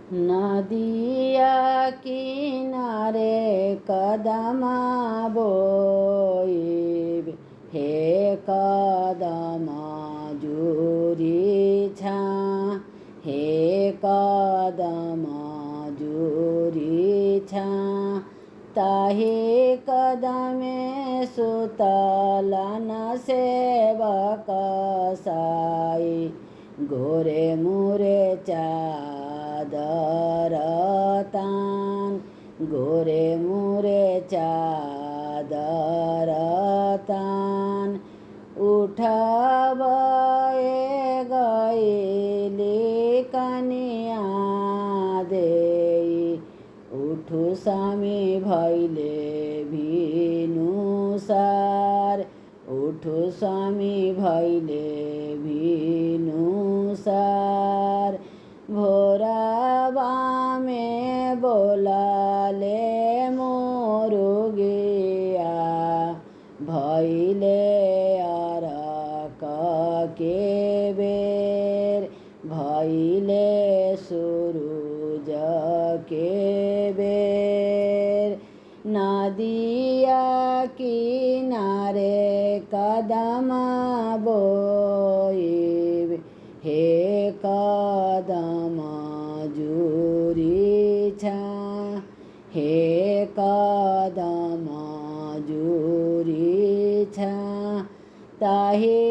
नदिया किनारे कदमा बोइब, हे कदमा जुरी छा, हे कदमा जुरी छा। ताही कदमे सुतलन सेवक साई, गोरे मुरे चादर तान, गोरे मुरे चादर तान। उठबए गईली कनिया देई, उठु स्वामी भैले भिनुसार, उठु स्वामी भैले भिनुसार। भोरबा में बोलाले मोरुगिया, भैले अरक के बेर, भैले सुरुज के बेर। नदिया किनारे कदमा बोइब, हे कदमा जुरी छा, हे कदमा जुरी छा। ताही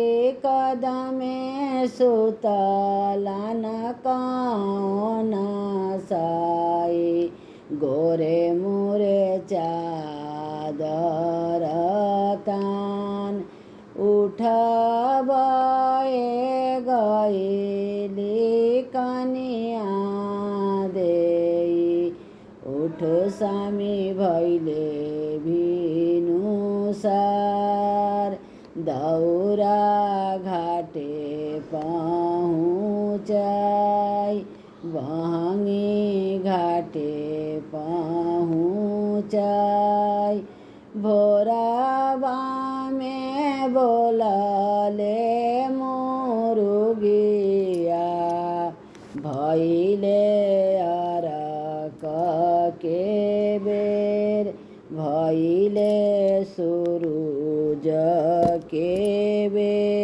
कदमे सुतलन कौन साई, गोरे मुरे चादर तान। उठबए गईली कनिया देई, उठु स्वामी भैले भिनुसार। दौरा घाटे पहुँचाई, बहंगी घाटे पहुँचाई। भोरबा में बोलाले मोरुगिया, भैले अरक के बेर, भैले सुरुज के बेर।